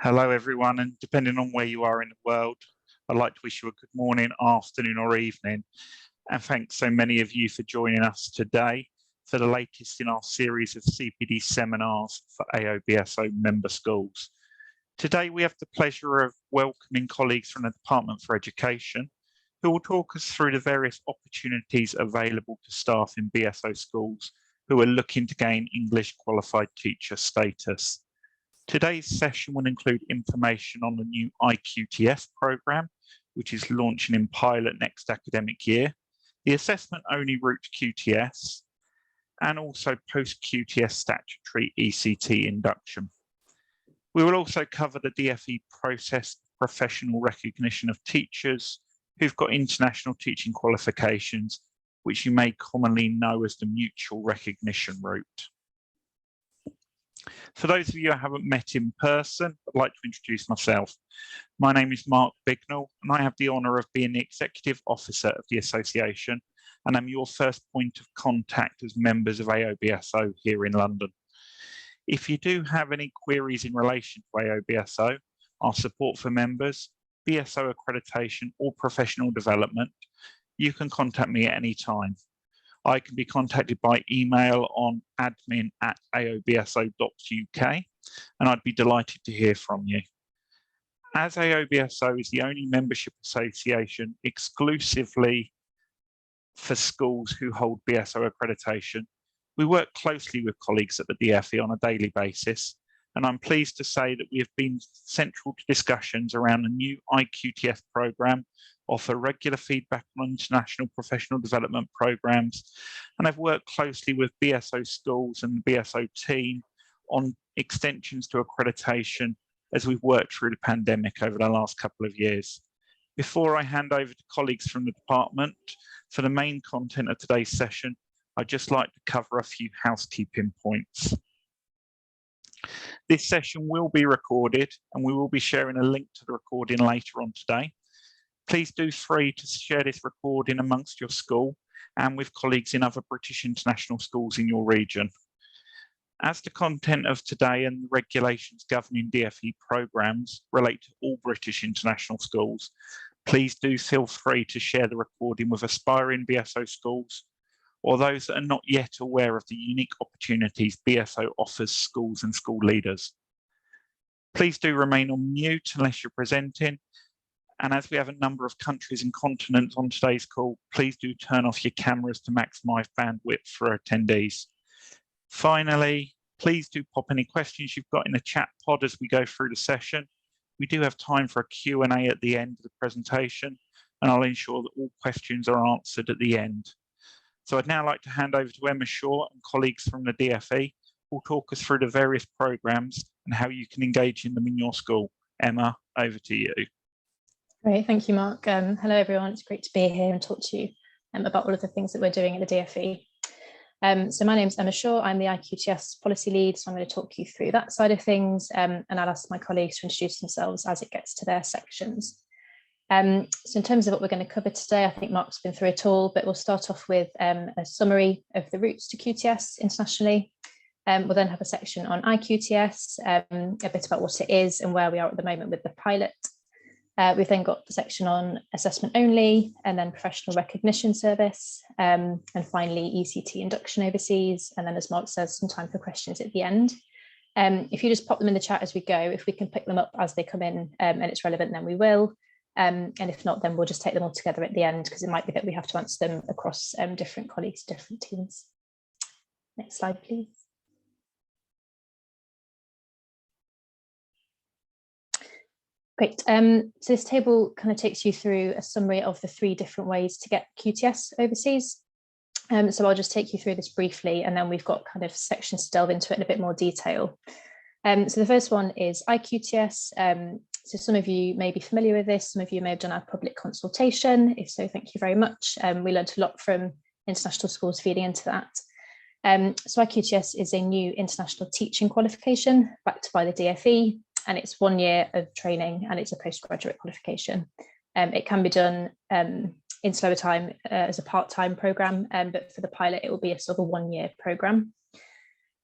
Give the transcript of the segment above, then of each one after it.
Hello, everyone, and depending on where you are in the world, I'd like to wish you a good morning, afternoon, or evening. And thanks so many of you for joining us today for the latest in our series of CPD seminars for AoBSO member schools. Today, we have the pleasure of welcoming colleagues from the Department for Education who will talk us through the various opportunities available to staff in BSO schools who are looking to gain English qualified teacher status. Today's session will include information on the new iQTS programme, which is launching in pilot next academic year, the assessment-only route to QTS, and also post-QTS statutory ECT induction. We will also cover the DFE process of professional recognition of teachers who've got international teaching qualifications, which you may commonly know as the mutual recognition route. For those of you I haven't met in person, I'd like to introduce myself. My name is Mark Bignell, and I have the honour of being the Executive Officer of the Association, and I'm your first point of contact as members of AoBSO here in London. If you do have any queries in relation to AoBSO, our support for members, BSO accreditation or professional development, you can contact me at any time. I can be contacted by email on admin@aobso.uk, and I'd be delighted to hear from you. As AoBSO is the only membership association exclusively for schools who hold BSO accreditation, we work closely with colleagues at the DFE on a daily basis, and I'm pleased to say that we have been central to discussions around the new iQTS programme, offer regular feedback on international professional development programs, and I've worked closely with BSO schools and the BSO team on extensions to accreditation as we've worked through the pandemic over the last couple of years. Before I hand over to colleagues from the department for the main content of today's session, I'd just like to cover a few housekeeping points. This session will be recorded, and we will be sharing a link to the recording later on today. Please do free to share this recording amongst your school and with colleagues in other British international schools in your region. As the content of today and the regulations governing DFE programmes relate to all British international schools, please do feel free to share the recording with aspiring BSO schools or those that are not yet aware of the unique opportunities BSO offers schools and school leaders. Please do remain on mute unless you're presenting. And as we have a number of countries and continents on today's call, please do turn off your cameras to maximise bandwidth for attendees. Finally, please do pop any questions you've got in the chat pod as we go through the session. We do have time for a Q&A at the end of the presentation, and I'll ensure that all questions are answered at the end. So I'd now like to hand over to Emma Shaw and colleagues from the DFE who will talk us through the various programmes and how you can engage in them in your school. Emma, over to you. Great, thank you, Mark. Hello, everyone. It's great to be here and talk to you about all of the things that we're doing at the DFE. So my name's Emma Shaw. I'm the iQTS policy lead, so I'm going to talk you through that side of things, and I'll ask my colleagues to introduce themselves as it gets to their sections. So in terms of what we're going to cover today, I think Mark's been through it all, but we'll start off with a summary of the routes to QTS internationally. We'll then have a section on iQTS, a bit about what it is and where we are at the moment with the pilot. We've then got the section on assessment only, and then professional recognition service, and finally ECT induction overseas, and then, as Mark says, some time for questions at the end. If you just pop them in the chat as we go, if we can pick them up as they come in and it's relevant, then we will. And if not, then we'll just take them all together at the end, because it might be that we have to answer them across different colleagues, different teams. Next slide, please. Great. So this table kind of takes you through a summary of the 3 different ways to get QTS overseas. So I'll just take you through this briefly, and then we've got kind of sections to delve into it in a bit more detail. So the first one is iQTS. So some of you may be familiar with this. Some of you may have done our public consultation. If so, thank you very much. We learned a lot from international schools feeding into that. So iQTS is a new international teaching qualification backed by the DFE. And it's 1 year of training, and it's a postgraduate qualification. It can be done in slower time as a part-time programme, but for the pilot, it will be a sort of a 1 year programme.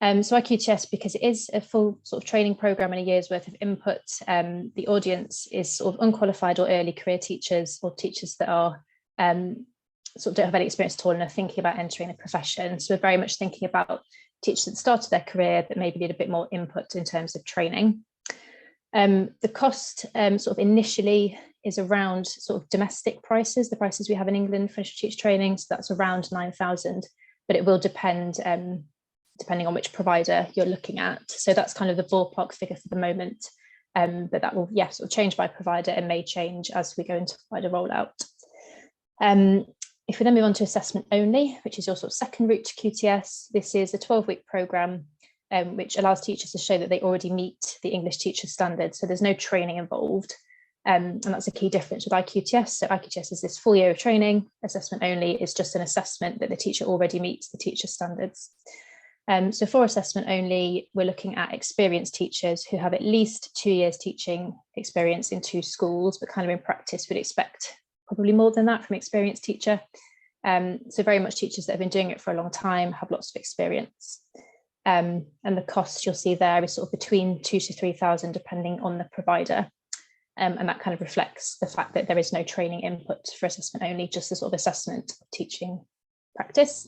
So iQTS, because it is a full sort of training program and a year's worth of input, the audience is sort of unqualified or early career teachers, or teachers that are sort of don't have any experience at all and are thinking about entering the profession. So we're very much thinking about teachers at the start of their career that maybe need a bit more input in terms of training. The cost sort of initially is around sort of domestic prices, the prices we have in England for initial teacher training. So that's around 9,000, but it will depend depending on which provider you're looking at. So that's kind of the ballpark figure for the moment, but that will, yeah, sort of change by provider and may change as we go into provider rollout. If we then move on to assessment only, which is your sort of second route to QTS, this is a 12-week programme which allows teachers to show that they already meet the English teacher standards. So there's no training involved. And that's a key difference with iQTS. So iQTS is this full year of training. Assessment only is just an assessment that the teacher already meets the teacher standards. So for assessment only, we're looking at experienced teachers who have at least 2 years teaching experience in 2 schools, but kind of in practice would expect probably more than that from an experienced teacher. So very much teachers that have been doing it for a long time, have lots of experience. And the cost you'll see there is sort of between 2,000 to 3,000 depending on the provider. And that kind of reflects the fact that there is no training input for assessment only, just a sort of assessment of teaching practice.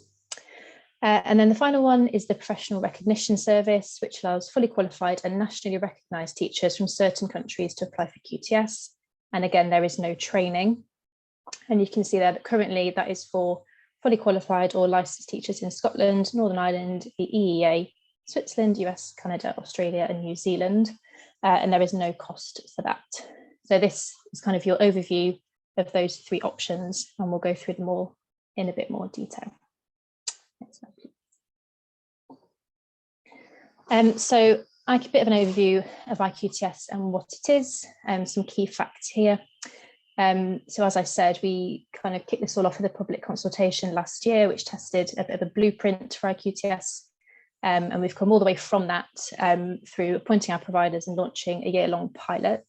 And then the final one is the professional recognition service, which allows fully qualified and nationally recognised teachers from certain countries to apply for QTS. And again, there is no training. And you can see there that currently that is for fully qualified or licensed teachers in Scotland, Northern Ireland, the EEA, Switzerland, US, Canada, Australia, and New Zealand. And there is no cost for that. So this is kind of your overview of those 3 options, and we'll go through them all in a bit more detail. Next slide, please. So a bit of an overview of iQTS and what it is, some key facts here. So as I said, we kind of kicked this all off with a public consultation last year, which tested a bit of a blueprint for iQTS. And we've come all the way from that through appointing our providers and launching a year-long pilot.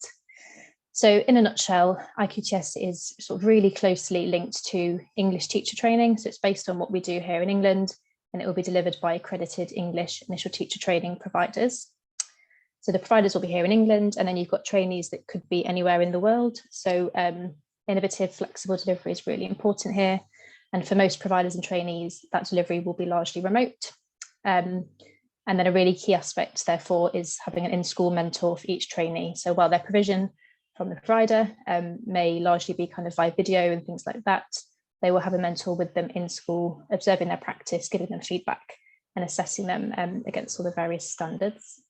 So in a nutshell, iQTS is sort of really closely linked to English teacher training. So it's based on what we do here in England, and it will be delivered by accredited English initial teacher training providers. So the providers will be here in England, and then you've got trainees that could be anywhere in the world. So innovative, flexible delivery is really important here. And for most providers and trainees, that delivery will be largely remote. And then a really key aspect, therefore, is having an in-school mentor for each trainee. So while their provision from the provider may largely be kind of via video and things like that, they will have a mentor with them in school, observing their practice, giving them feedback and assessing them against all the various standards.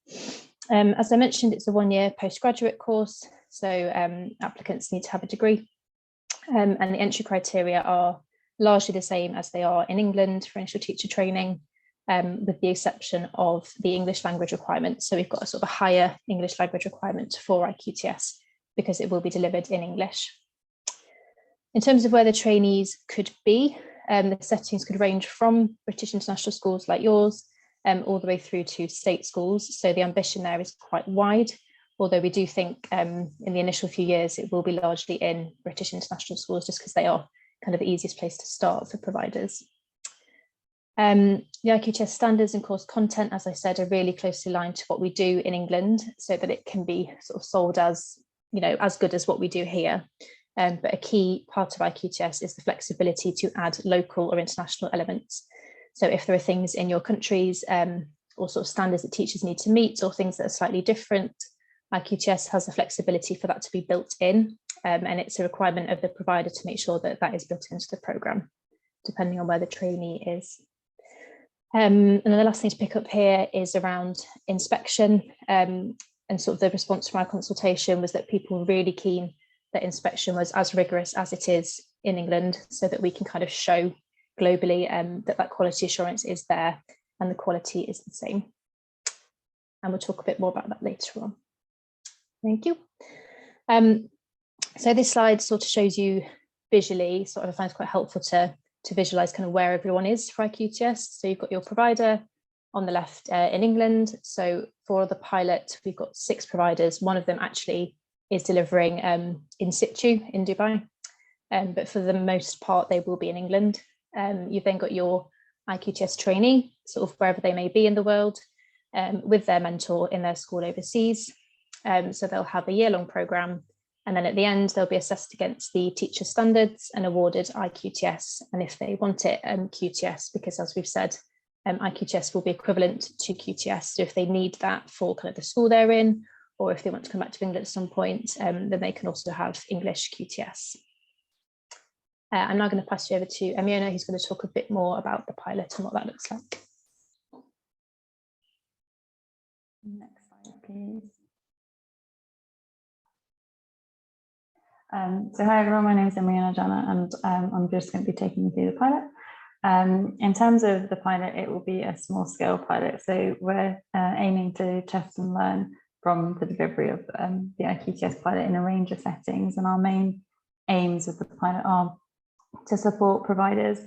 As I mentioned, it's a 1-year postgraduate course, so applicants need to have a degree, and the entry criteria are largely the same as they are in England for initial teacher training, with the exception of the English language requirement. So we've got a sort of a higher English language requirement for iQTS because it will be delivered in English. In terms of where the trainees could be, the settings could range from British international schools like yours, all the way through to state schools. So the ambition there is quite wide, although we do think in the initial few years it will be largely in British international schools just because they are kind of the easiest place to start for providers. The iQTS standards and course content, as I said, are really closely aligned to what we do in England, so that it can be sort of sold as, you know, as good as what we do here. But a key part of iQTS is the flexibility to add local or international elements. So if there are things in your countries or sort of standards that teachers need to meet or things that are slightly different, iQTS has the flexibility for that to be built in. And it's a requirement of the provider to make sure that that is built into the programme, depending on where the trainee is. And then the last thing to pick up here is around inspection. And sort of the response from our consultation was that people were really keen that inspection was as rigorous as it is in England, so that we can kind of show globally that quality assurance is there and the quality is the same. And we'll talk a bit more about that later on. Thank you. So this slide sort of shows you visually, sort of I find it quite helpful to visualize kind of where everyone is for iQTS. So you've got your provider on the left in England. So for the pilot, we've got 6 providers. One of them actually is delivering in situ in Dubai, but for the most part, they will be in England. You've then got your iQTS trainee, sort of wherever they may be in the world, with their mentor in their school overseas. So they'll have a year-long programme, and then at the end they'll be assessed against the teacher standards and awarded iQTS, and if they want it, QTS, because as we've said, iQTS will be equivalent to QTS. So if they need that for kind of the school they're in, or if they want to come back to England at some point, then they can also have English QTS. I'm now going to pass you over to Emiona, who's going to talk a bit more about the pilot and what that looks like. Next slide, please. So hi everyone, my name is Emiona Jana, and I'm just going to be taking you through the pilot. In terms of the pilot, it will be a small scale pilot. So we're aiming to test and learn from the delivery of the iQTS pilot in a range of settings. And our main aims of the pilot are to support providers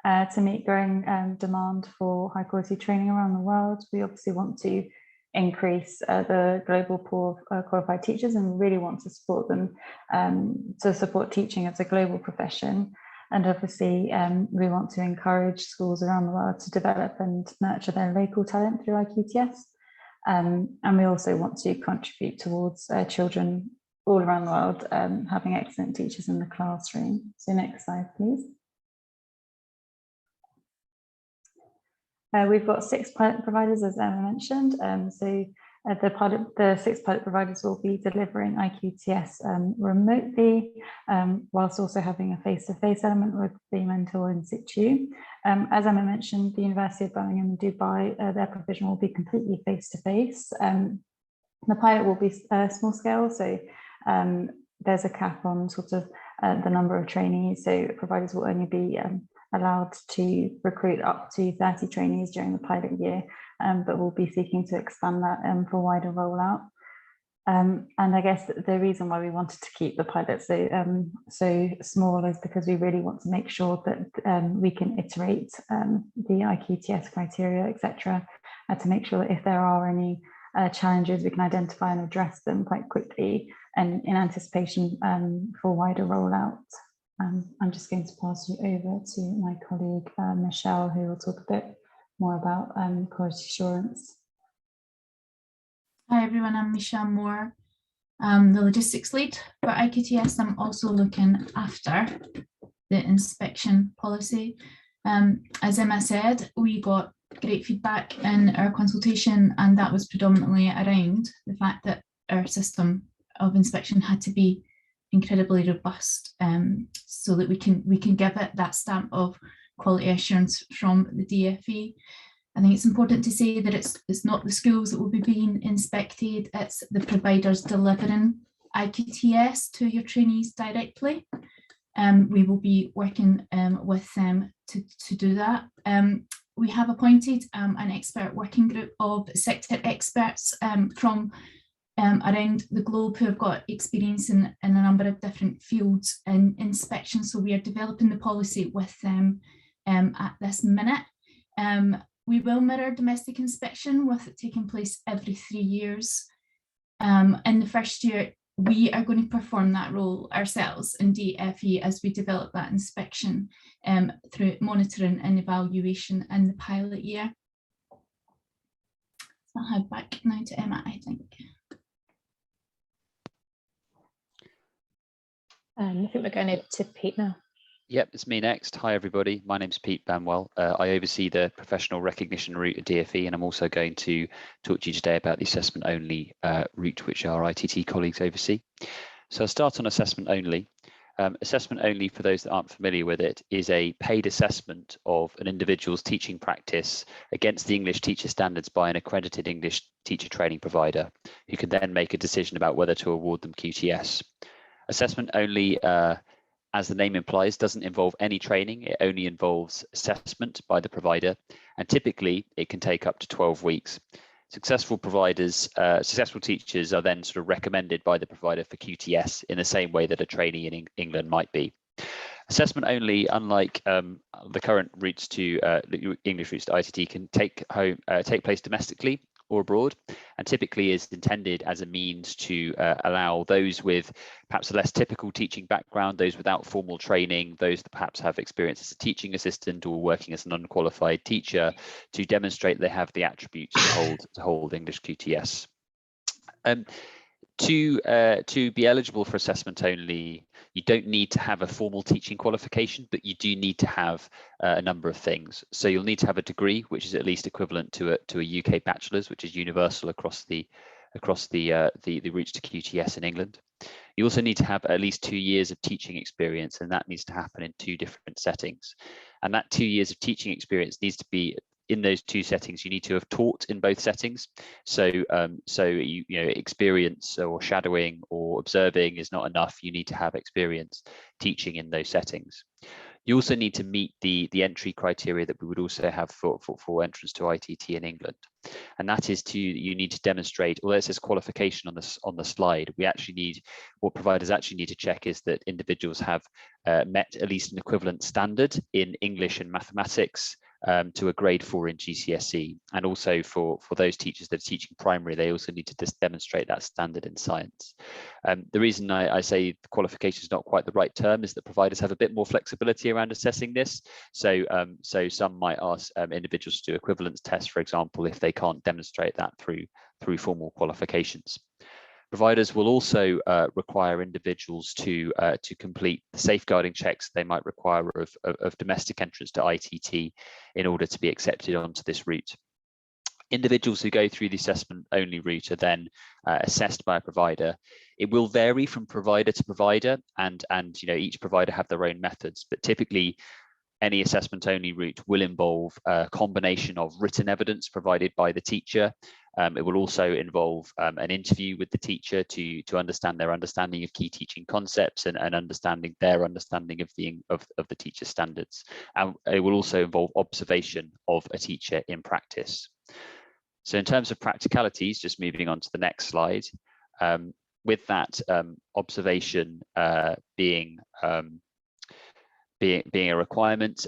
to meet growing demand for high quality training around the world. We obviously want to increase the global pool of qualified teachers, and really want to support them to support teaching as a global profession. And obviously we want to encourage schools around the world to develop and nurture their local talent through iQTS. And we also want to contribute towards children all around the world having excellent teachers in the classroom. So next slide, please. We've got 6 pilot providers, as Emma mentioned. The 6 pilot providers will be delivering iQTS remotely, whilst also having a face-to-face element with the mentor in situ. As Emma mentioned, the University of Birmingham and Dubai, their provision will be completely face-to-face. The pilot will be small scale, so there's a cap on sort of the number of trainees, so providers will only be allowed to recruit up to 30 trainees during the pilot year, but we'll be seeking to expand that for wider rollout. And I guess the reason why we wanted to keep the pilot so small is because we really want to make sure that we can iterate the iQTS criteria, etc., to make sure that if there are any challenges, we can identify and address them quite quickly and in anticipation for wider rollout. I'm just going to pass you over to my colleague, Michelle, who will talk a bit more about quality assurance. Hi everyone, I'm Michelle Moore, the logistics lead for iQTS. I'm also looking after the inspection policy. As Emma said, we got great feedback in our consultation, and that was predominantly around the fact that our system of inspection had to be incredibly robust, so that we can give it that stamp of quality assurance from the DFE. I think it's important to say that it's not the schools that will be being inspected, it's the providers delivering iQTS to your trainees directly. We will be working with them to do that. We have appointed an expert working group of sector experts from around the globe who have got experience in a number of different fields in inspection. So we are developing the policy with them at this minute. We will mirror domestic inspection, with it taking place every 3 years. In the first year, we are going to perform that role ourselves in DFE as we develop that inspection through monitoring and evaluation in the pilot year. So I'll head back now to Emma, I think. I think we're going over to Pete now. Yep, it's me next. Hi, everybody. My name's Pete Banwell. I oversee the professional recognition route at DFE, and I'm also going to talk to you today about the assessment only route, which our ITT colleagues oversee. So I'll start on assessment only. Assessment only, for those that aren't familiar with it, is a paid assessment of an individual's teaching practice against the English teacher standards by an accredited English teacher training provider, who can then make a decision about whether to award them QTS. Assessment only, as the name implies, doesn't involve any training. It only involves assessment by the provider, and typically it can take up to 12 weeks. Successful providers, successful teachers are then sort of recommended by the provider for QTS in the same way that a trainee in England might be. Assessment only, unlike the current routes to English routes to ITT, can take place domestically or abroad, and typically is intended as a means to allow those with perhaps a less typical teaching background, those without formal training, those that perhaps have experience as a teaching assistant or working as an unqualified teacher, to demonstrate they have the attributes to hold English QTS. To be eligible for assessment only, you don't need to have a formal teaching qualification, but you do need to have a number of things. So you'll need to have a degree, which is at least equivalent to a UK bachelor's, which is universal across the routes to QTS in England. You also need to have at least 2 years of teaching experience, and that needs to happen in 2 different settings. And that 2 years of teaching experience needs to be in those 2 settings. You need to have taught in both settings. So you know, experience or shadowing or observing is not enough. You need to have experience teaching in those settings. You also need to meet the entry criteria that we would also have for entrance to ITT in England, and that is you need to demonstrate, although it says qualification on the slide, what providers actually need to check is that individuals have met at least an equivalent standard in English and mathematics to a grade 4 in GCSE, and also for those teachers that are teaching primary, they also need to demonstrate that standard in science. The reason I say qualification is not quite the right term is that providers have a bit more flexibility around assessing this. So some might ask individuals to do equivalence tests, for example, if they can't demonstrate that through formal qualifications. Providers will also require individuals to complete the safeguarding checks they might require of domestic entrance to ITT in order to be accepted onto this route. Individuals who go through the assessment only route are then assessed by a provider. It will vary from provider to provider, and you know, each provider have their own methods, but typically any assessment only route will involve a combination of written evidence provided by the teacher. It will also involve an interview with the teacher to understand their understanding of key teaching concepts and understanding their understanding of the teacher standards. And it will also involve observation of a teacher in practice. So in terms of practicalities, just moving on to the next slide, with that observation being a requirement,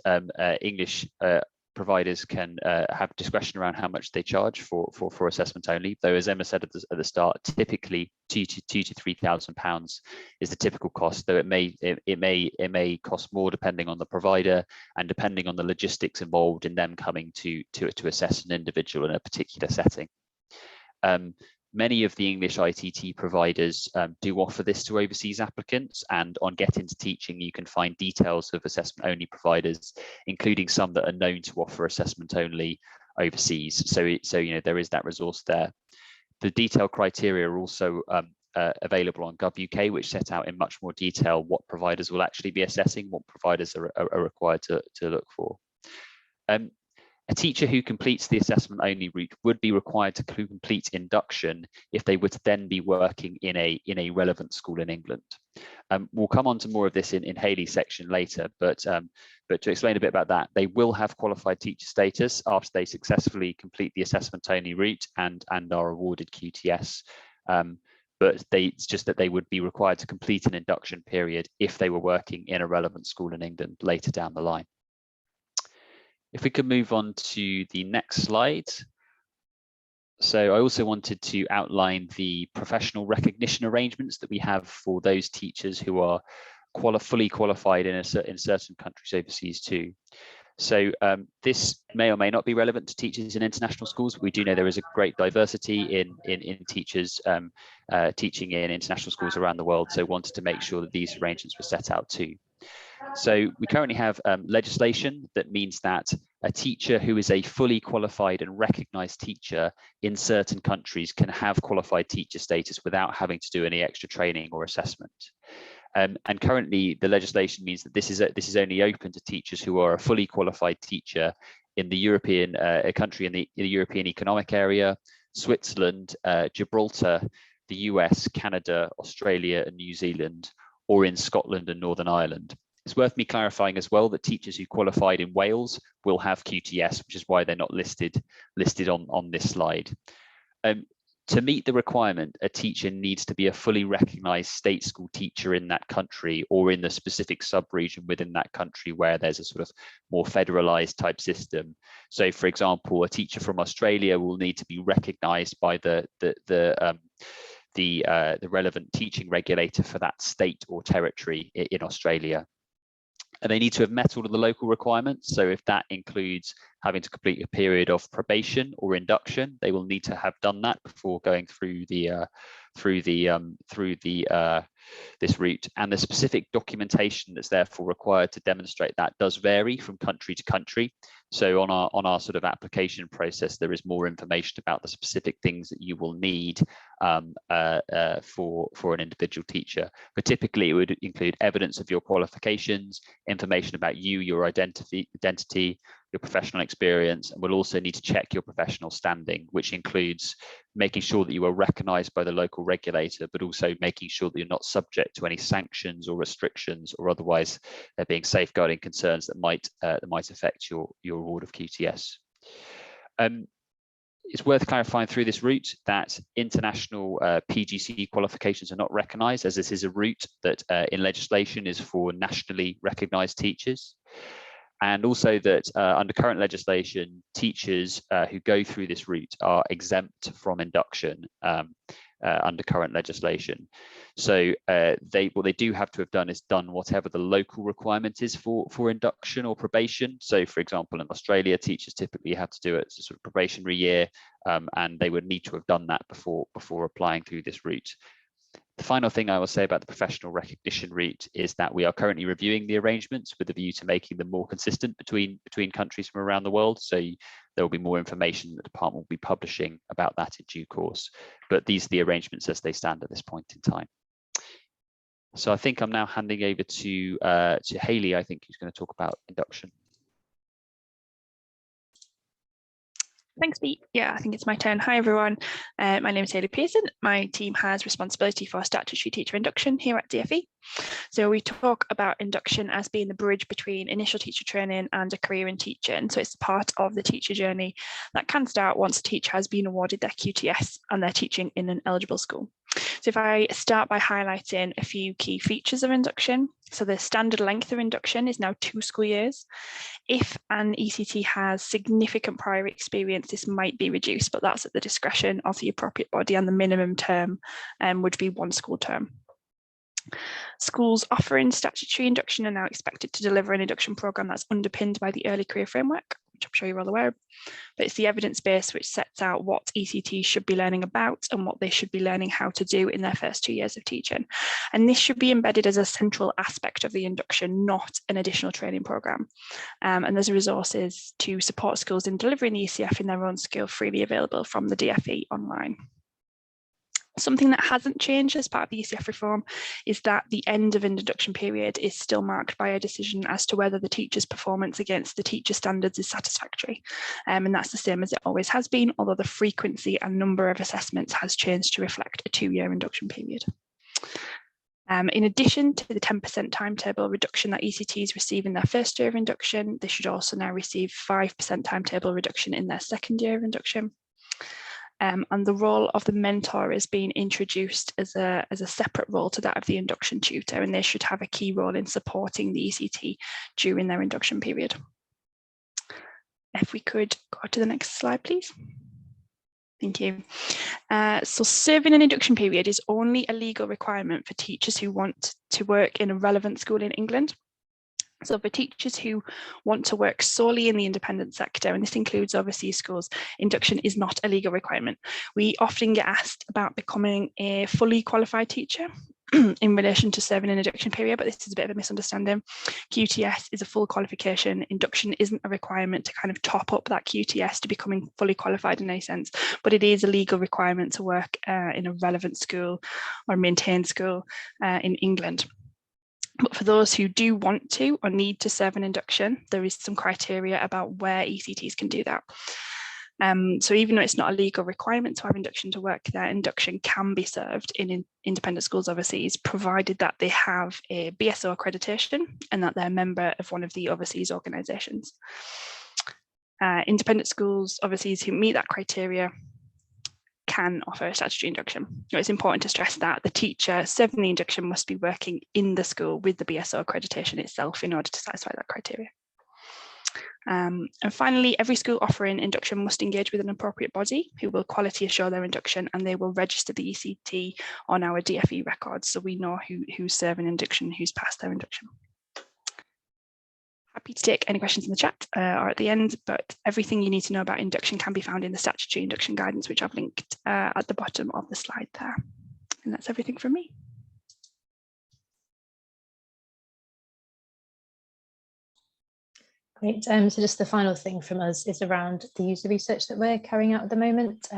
English providers can have discretion around how much they charge for assessment only. Though, as Emma said at the start, typically £2,000 to £3,000 is the typical cost. Though it may cost more depending on the provider and depending on the logistics involved in them coming to assess an individual in a particular setting. Many of the English ITT providers do offer this to overseas applicants, and on Get Into Teaching you can find details of assessment only providers, including some that are known to offer assessment only overseas. So you know, there is that resource there. The detailed criteria are also available on Gov UK, which set out in much more detail what providers will actually be assessing, what providers are required to look for. A teacher who completes the assessment only route would be required to complete induction if they were to then be working in a relevant school in England. We'll come on to more of this in Hayley's section later, but to explain a bit about that, they will have qualified teacher status after they successfully complete the assessment only route and are awarded QTS. But it's just that they would be required to complete an induction period if they were working in a relevant school in England later down the line. If we could move on to the next slide. So I also wanted to outline the professional recognition arrangements that we have for those teachers who are fully qualified in certain countries overseas too. So this may or may not be relevant to teachers in international schools, but we do know there is a great diversity in teachers teaching in international schools around the world. So wanted to make sure that these arrangements were set out too. So we currently have legislation that means that a teacher who is a fully qualified and recognized teacher in certain countries can have qualified teacher status without having to do any extra training or assessment. And currently the legislation means that this is only open to teachers who are a fully qualified teacher in the European country in the European Economic Area, Switzerland, Gibraltar, the US, Canada, Australia and New Zealand, or in Scotland and Northern Ireland. It's worth me clarifying as well that teachers who qualified in Wales will have QTS, which is why they're not listed on this slide. To meet the requirement, a teacher needs to be a fully recognised state school teacher in that country or in the specific sub-region within that country where there's a sort of more federalised type system. So, for example, a teacher from Australia will need to be recognised by the relevant teaching regulator for that state or territory in Australia. And they need to have met all of the local requirements. So if that includes having to complete a period of probation or induction, they will need to have done that before going through this route. And the specific documentation that's therefore required to demonstrate that does vary from country to country. So on our sort of application process, there is more information about the specific things that you will need for an individual teacher. But typically, it would include evidence of your qualifications, information about you, your identity, your professional experience, and we'll also need to check your professional standing, which includes making sure that you are recognised by the local regulator, but also making sure that you're not subject to any sanctions or restrictions, or otherwise there being safeguarding concerns that might affect your award of QTS. It's worth clarifying through this route that international PGCE qualifications are not recognised, as this is a route that in legislation is for nationally recognised teachers. And also that under current legislation, teachers who go through this route are exempt from induction under current legislation. So what they do have to have done is done whatever the local requirement is for induction or probation. So for example, in Australia, teachers typically have to do it as a sort of probationary year, and they would need to have done that before applying through this route. The final thing I will say about the professional recognition route is that we are currently reviewing the arrangements with a view to making them more consistent between countries from around the world. So there will be more information that the department will be publishing about that in due course. But these are the arrangements as they stand at this point in time. So I think I'm now handing over to Hayley, I think, who's going to talk about induction. Thanks, Pete. Yeah, I think it's my turn. Hi, everyone. My name is Hayley Pearson. My team has responsibility for statutory teacher induction here at DFE. So we talk about induction as being the bridge between initial teacher training and a career in teaching. So it's part of the teacher journey that can start once a teacher has been awarded their QTS and they're teaching in an eligible school. So if I start by highlighting a few key features of induction. So the standard length of induction is now 2 school years. If an ECT has significant prior experience, this might be reduced, but that's at the discretion of the appropriate body, and the minimum term would be 1 school term. Schools offering statutory induction are now expected to deliver an induction programme that's underpinned by the early career framework, which I'm sure you're all aware of, but it's the evidence base which sets out what ECTs should be learning about and what they should be learning how to do in their first 2 years of teaching. And this should be embedded as a central aspect of the induction, not an additional training programme. And there's resources to support schools in delivering the ECF in their own school freely available from the DFE online. Something that hasn't changed as part of the ECF reform is that the end of induction period is still marked by a decision as to whether the teacher's performance against the teacher standards is satisfactory. And that's the same as it always has been, although the frequency and number of assessments has changed to reflect a 2-year induction period. In addition to the 10% timetable reduction that ECTs receive in their first year of induction, they should also now receive 5% timetable reduction in their second year of induction. And the role of the mentor is being introduced as a separate role to that of the induction tutor, and they should have a key role in supporting the ECT during their induction period. If we could go to the next slide, please. Thank you. So serving an induction period is only a legal requirement for teachers who want to work in a relevant school in England. So for teachers who want to work solely in the independent sector, and this includes overseas schools, induction is not a legal requirement. We often get asked about becoming a fully qualified teacher in relation to serving an induction period, but this is a bit of a misunderstanding. QTS is a full qualification. Induction isn't a requirement to kind of top up that QTS to becoming fully qualified in any sense, but it is a legal requirement to work in a relevant school or maintained school in England. But for those who do want to or need to serve an induction, there is some criteria about where ECTs can do that. So even though it's not a legal requirement to have induction to work there, induction can be served in independent schools overseas, provided that they have a BSO accreditation and that they're a member of one of the overseas organisations. Independent schools overseas who meet that criteria can offer a statutory induction. It's important to stress that the teacher serving the induction must be working in the school with the BSO accreditation itself in order to satisfy that criteria. And finally, every school offering induction must engage with an appropriate body who will quality assure their induction, and they will register the ECT on our DFE records, so we know who's serving induction, who's passed their induction. Happy to take any questions in the chat or at the end, but everything you need to know about induction can be found in the statutory induction guidance, which I've linked at the bottom of the slide there. And that's everything from me. Great. So just the final thing from us is around the user research that we're carrying out at the moment,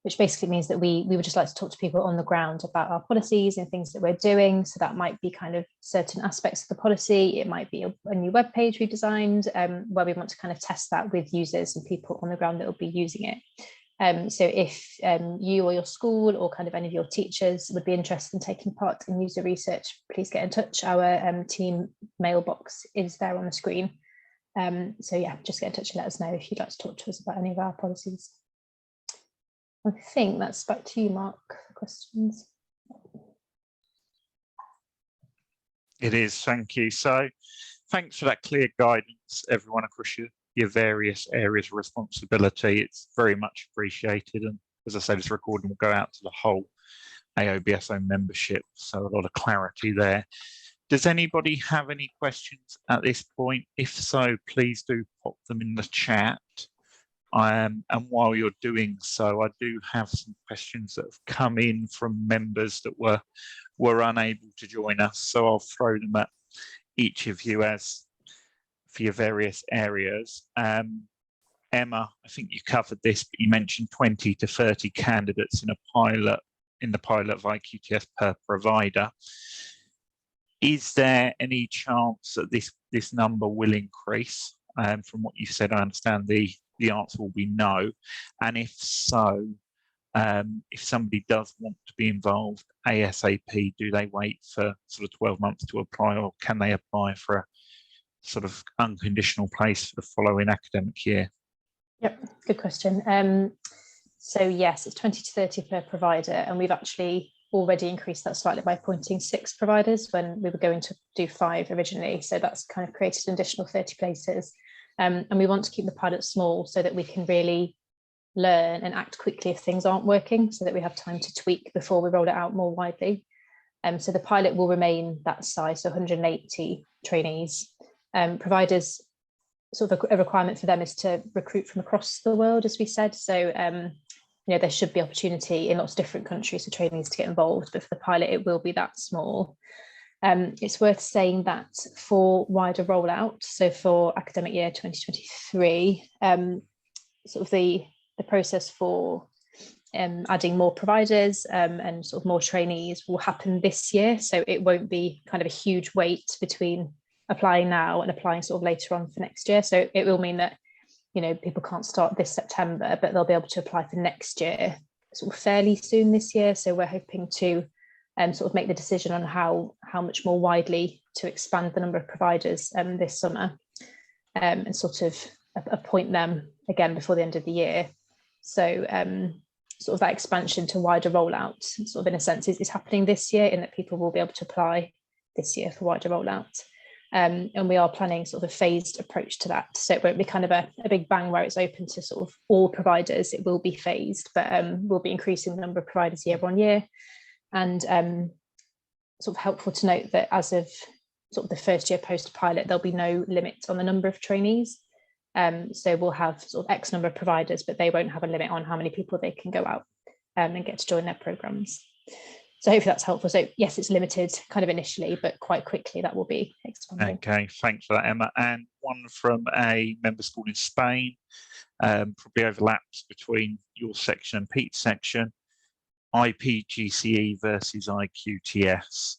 which basically means that we would just like to talk to people on the ground about our policies and things that we're doing. So that might be kind of certain aspects of the policy. It might be a new web page we designed where we want to kind of test that with users and people on the ground that will be using it. So if you or your school or kind of any of your teachers would be interested in taking part in user research, please get in touch. Our team mailbox is there on the screen. So yeah, just get in touch and let us know if you'd like to talk to us about any of our policies. I think that's back to you, Mark, for questions. It is, thank you. So thanks for that clear guidance, everyone across your various areas of responsibility. It's very much appreciated. And as I say, this recording will go out to the whole AoBSO membership, so a lot of clarity there. Does anybody have any questions at this point? If so, please do pop them in the chat. And while you're doing so, I do have some questions that have come in from members that were unable to join us. So I'll throw them at each of you as for your various areas. Emma, I think you covered this, but you mentioned 20 to 30 candidates in the pilot of iQTS per provider. Is there any chance that this number will increase? From what you said, I understand the answer will be no. And if so, if somebody does want to be involved ASAP, do they wait for sort of 12 months to apply, or can they apply for a sort of unconditional place for the following academic year? Yep, good question. So yes, it's 20 to 30 per provider, and we've actually already increased that slightly by appointing 6 providers when we were going to do 5 originally. So that's kind of created an additional 30 places. And we want to keep the pilot small so that we can really learn and act quickly if things aren't working, so that we have time to tweak before we roll it out more widely. So the pilot will remain that size, so 180 trainees. Providers, sort of a requirement for them is to recruit from across the world, as we said. So you know, there should be opportunity in lots of different countries for trainees to get involved, but for the pilot, it will be that small. It's worth saying that for wider rollout, so for academic year 2023, sort of the process for adding more providers and sort of more trainees will happen this year. So it won't be kind of a huge wait between applying now and applying sort of later on for next year. So it will mean that, you know, people can't start this September, but they'll be able to apply for next year sort of fairly soon this year. So we're hoping to sort of make the decision on how much more widely to expand the number of providers this summer and sort of appoint them again before the end of the year. So sort of that expansion to wider rollout sort of in a sense is happening this year, in that people will be able to apply this year for wider rollout. And we are planning sort of a phased approach to that. So it won't be kind of a big bang where it's open to sort of all providers. It will be phased, but we'll be increasing the number of providers year on year. And sort of helpful to note that as of sort of the first year post-pilot, there'll be no limit on the number of trainees. So we'll have sort of X number of providers, but they won't have a limit on how many people they can go out and get to join their programs. So hopefully that's helpful. So yes, it's limited kind of initially, but quite quickly that will be expanding. Okay, thanks for that, Emma. And one from a member school in Spain, probably overlaps between your section and Pete's section. IPGCE versus iQTS.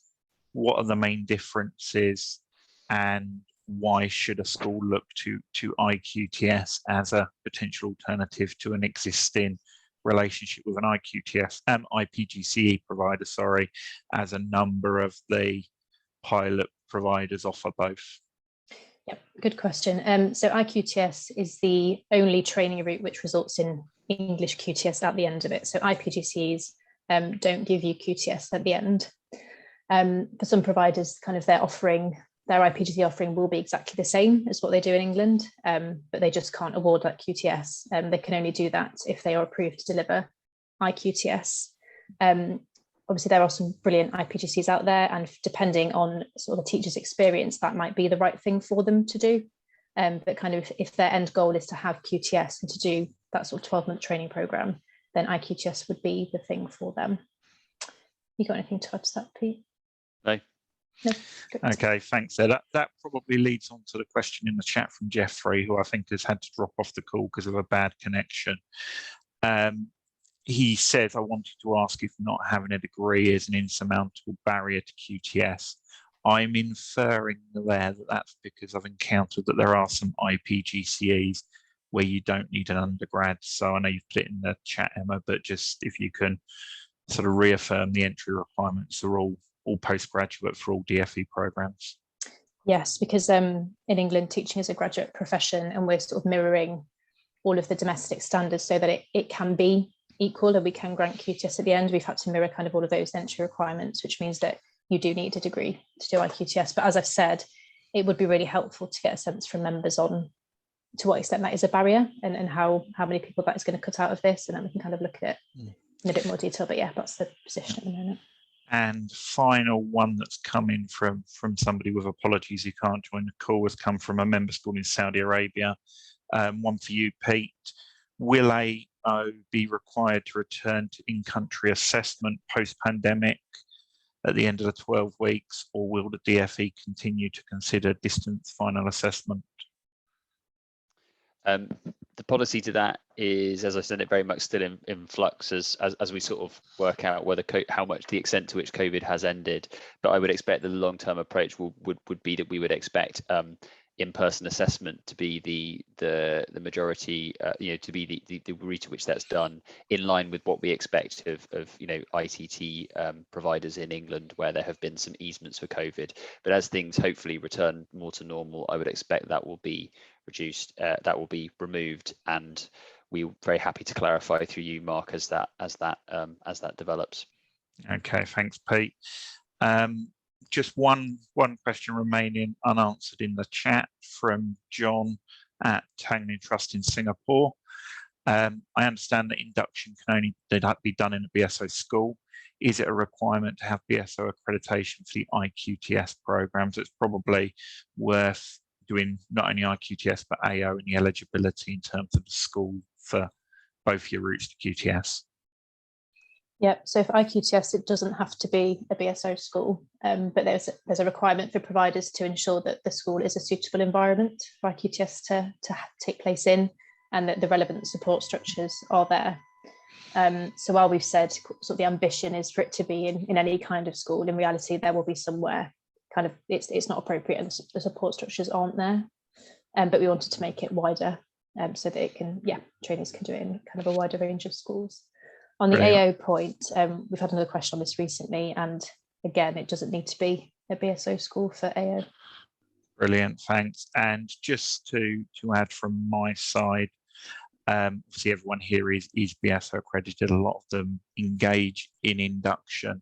What are the main differences, and why should a school look to iQTS as a potential alternative to an existing relationship with an IPGCE provider, sorry, as a number of the pilot providers offer both? Yep, good question. So iQTS is the only training route which results in English QTS at the end of it. So IPGCs don't give you QTS at the end. For some providers, kind of their IPGC offering will be exactly the same as what they do in England, but they just can't award that QTS. They can only do that if they are approved to deliver iQTS. Obviously, there are some brilliant IPGCs out there, and depending on sort of the teacher's experience, that might be the right thing for them to do. But kind of if their end goal is to have QTS and to do that sort of 12-month training program, then iQTS would be the thing for them. You got anything to add to that, Pete? No. No. Great. Okay, thanks. That probably leads on to the question in the chat from Jeffrey, who I think has had to drop off the call because of a bad connection. He says, I wanted to ask if not having a degree is an insurmountable barrier to QTS. I'm inferring there that that's because I've encountered that there are some IPGCEs where you don't need an undergrad. So I know you've put it in the chat, Emma, but just if you can sort of reaffirm the entry requirements are all postgraduate for all DFE programs. Yes, because in England, teaching is a graduate profession, and we're sort of mirroring all of the domestic standards so that it can be equal and we can grant QTS at the end. We've had to mirror kind of all of those entry requirements, which means that you do need a degree to do iQTS. But as I've said, it would be really helpful to get a sense from members on to what extent that is a barrier and how many people that is going to cut out of this, and then we can kind of look at it in a bit more detail. But yeah, that's the position at the moment. And final one that's come in from somebody with apologies who can't join the call has come from a member school in Saudi Arabia. One for you, Pete. Will AO be required to return to in-country assessment post-pandemic at the end of the 12 weeks, or will the DFE continue to consider distance final assessment? The policy to that is, as I said, it very much still in flux as we sort of work out whether how much the extent to which COVID has ended. But I would expect the long-term approach would be that we would expect in-person assessment to be the majority, to be the route to which that's done, in line with what we expect of ITT providers in England, where there have been some easements for COVID. But as things hopefully return more to normal, I would expect that will be reduced, that will be removed, and we're very happy to clarify through you, Mark, as that develops. Okay, thanks, Pete. Just one question remaining unanswered in the chat from John at Tanglin Trust in Singapore. I understand that induction can only be done in a BSO school. Is it a requirement to have BSO accreditation for the iQTS programs? It's probably worth doing not only iQTS but AO and the eligibility in terms of the school for both your routes to QTS. Yep, so for iQTS, it doesn't have to be a BSO school, but there's a requirement for providers to ensure that the school is a suitable environment for iQTS to take place in, and that the relevant support structures are there. So while we've said sort of the ambition is for it to be in any kind of school, in reality, there will be somewhere kind of it's not appropriate and the support structures aren't there. But we wanted to make it wider so that it can, trainees can do it in kind of a wider range of schools. On the AO point, we've had another question on this recently, and again, it doesn't need to be a BSO school for AO. Brilliant, thanks. And just to add from my side, obviously everyone here is BSO accredited. A lot of them engage in induction,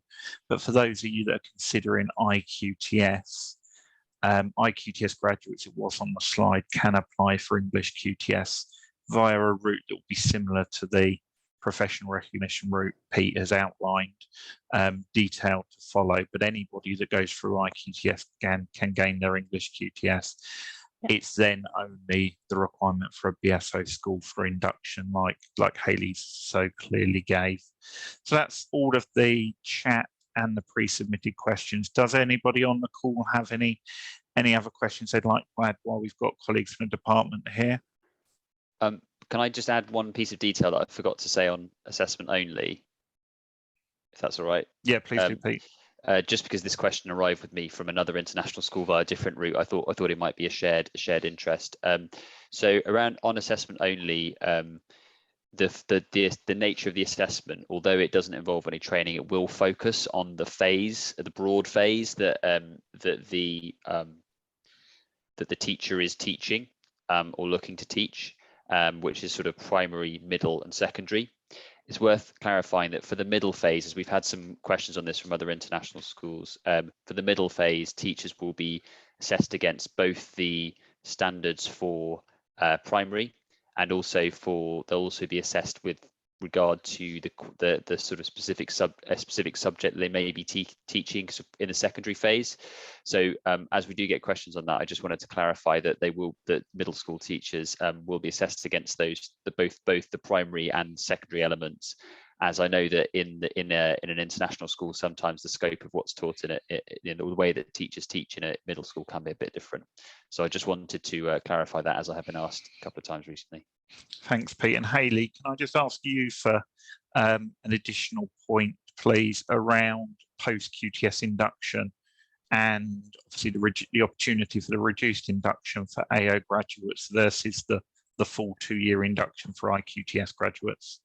but for those of you that are considering iQTS, iQTS graduates, it was on the slide, can apply for English QTS via a route that will be similar to the professional recognition route Pete has outlined, detailed to follow, but anybody that goes through iQTS can gain their English QTS. It's then only the requirement for a BSO school for induction, like Hayley so clearly gave. So that's all of the chat and the pre-submitted questions. Does anybody on the call have any other questions they'd like to add while we've got colleagues from the department here? Can I just add one piece of detail that I forgot to say on assessment only, if that's all right? Yeah, please do, Pete. Just because this question arrived with me from another international school via a different route, I thought it might be a shared interest. So around on assessment only, the nature of the assessment, although it doesn't involve any training, it will focus on the broad phase that the that the teacher is teaching or looking to teach, which is sort of primary, middle and secondary. It's worth clarifying that for the middle phase, as we've had some questions on this from other international schools, for the middle phase, teachers will be assessed against both the standards for primary and also they'll also be assessed with regard to the sort of specific subject they may be teaching in the secondary phase. So as we do get questions on that, I just wanted to clarify that that middle school teachers will be assessed against both the primary and secondary elements, as I know that in an international school, sometimes the scope of what's taught in it, the way that teachers teach in a middle school can be a bit different. So I just wanted to clarify that, as I have been asked a couple of times recently. Thanks, Pete. And Hayley, can I just ask you for an additional point, please, around post-QTS induction and obviously the opportunity for the reduced induction for AO graduates versus the full 2-year induction for iQTS graduates?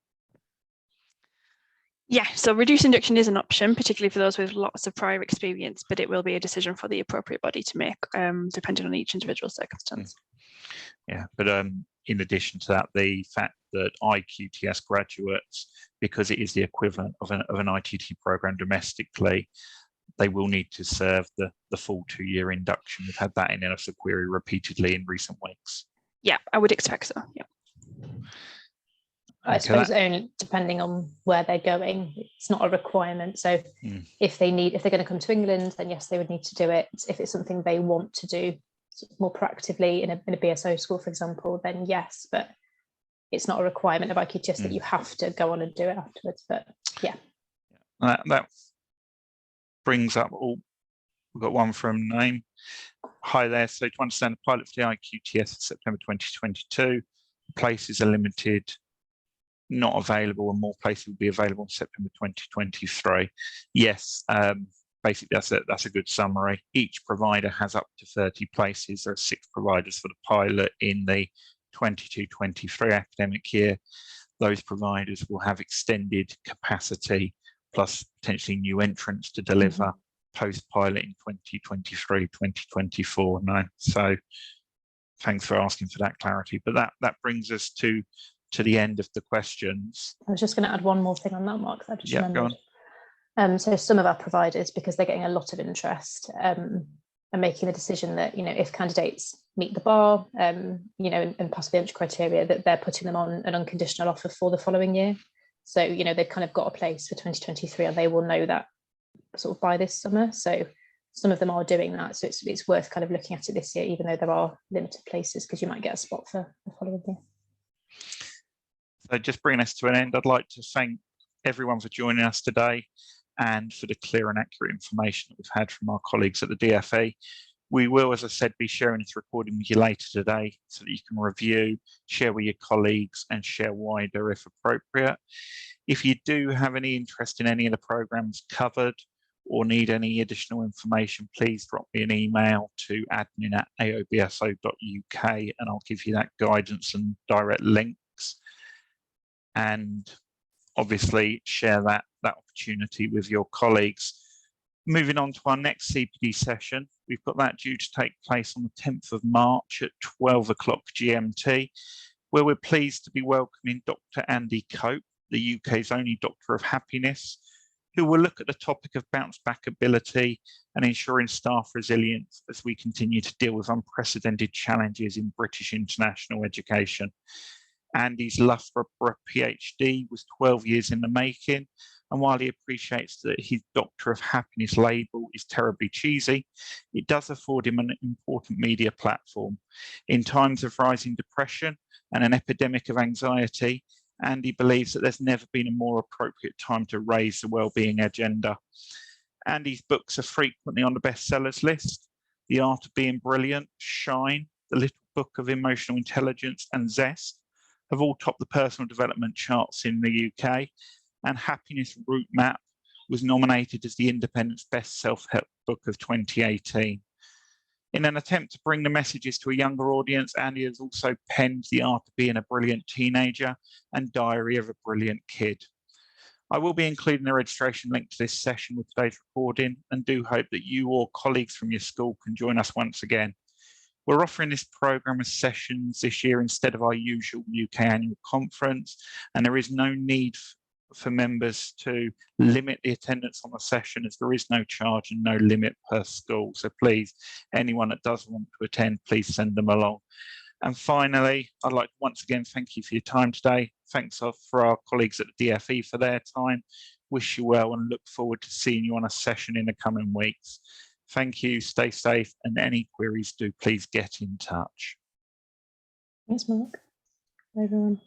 Yeah, so reduced induction is an option, particularly for those with lots of prior experience, but it will be a decision for the appropriate body to make, depending on each individual circumstance. Yeah, but in addition to that, the fact that iQTS graduates, because it is the equivalent of an ITT program domestically, they will need to serve the full 2-year induction. We've had that in NSA query repeatedly in recent weeks. Yeah, I would expect so, yeah. I suppose only depending on where they're going, it's not a requirement. So if they're going to come to England, then yes, they would need to do it. If it's something they want to do more proactively in a BSO school, for example, then yes, but it's not a requirement of iQTS that you have to go on and do it afterwards. But yeah. That brings up we've got one from Name. Hi there. So to understand the pilot for the iQTS for September 2022, places are limited, not available, and more places will be available in September 2023. Yes, basically that's a good summary. Each provider has up to 30 places. There are 6 providers for the pilot in the 22-23 academic year. Those providers will have extended capacity plus potentially new entrants to deliver post-pilot in 2023-2024. No, so thanks for asking for that clarity. But that brings us to the end of the questions. I was just going to add one more thing on that, Mark, that I just remembered. Go on. So some of our providers, because they're getting a lot of interest, are making the decision that, if candidates meet the bar, and pass the entry criteria, that they're putting them on an unconditional offer for the following year. So, they've kind of got a place for 2023 and they will know that sort of by this summer. So some of them are doing that. So it's worth kind of looking at it this year, even though there are limited places, because you might get a spot for the following year. So just bringing us to an end, I'd like to thank everyone for joining us today and for the clear and accurate information that we've had from our colleagues at the DFE. We will, as I said, be sharing this recording with you later today so that you can review, share with your colleagues and share wider if appropriate. If you do have any interest in any of the programs covered or need any additional information, please drop me an email to admin@aobso.uk and I'll give you that guidance and direct links. And obviously share that opportunity with your colleagues. Moving on to our next CPD session, we've got that due to take place on the 10th of March at 12 o'clock GMT, where we're pleased to be welcoming Dr. Andy Cope, the UK's only Doctor of Happiness, who will look at the topic of bounce back ability and ensuring staff resilience as we continue to deal with unprecedented challenges in British international education. Andy's Loughborough PhD was 12 years in the making, and while he appreciates that his Doctor of Happiness label is terribly cheesy, it does afford him an important media platform. In times of rising depression and an epidemic of anxiety, Andy believes that there's never been a more appropriate time to raise the wellbeing agenda. Andy's books are frequently on the bestsellers list. The Art of Being Brilliant, Shine, The Little Book of Emotional Intelligence, and Zest have all topped the personal development charts in the UK, and Happiness Route Map was nominated as the Independent's Best Self-Help Book of 2018. In an attempt to bring the messages to a younger audience, Andy has also penned The Art of Being a Brilliant Teenager and Diary of a Brilliant Kid. I will be including the registration link to this session with today's recording and do hope that you or colleagues from your school can join us once again. We're offering this programme as sessions this year instead of our usual UK annual conference, and there is no need for members to limit the attendance on the session, as there is no charge and no limit per school. So please, anyone that does want to attend, please send them along. And finally, I'd like to once again thank you for your time today. Thanks for our colleagues at the DFE for their time. Wish you well and look forward to seeing you on a session in the coming weeks. Thank you, stay safe, and any queries, do please get in touch. Thanks, Mark. Bye, everyone.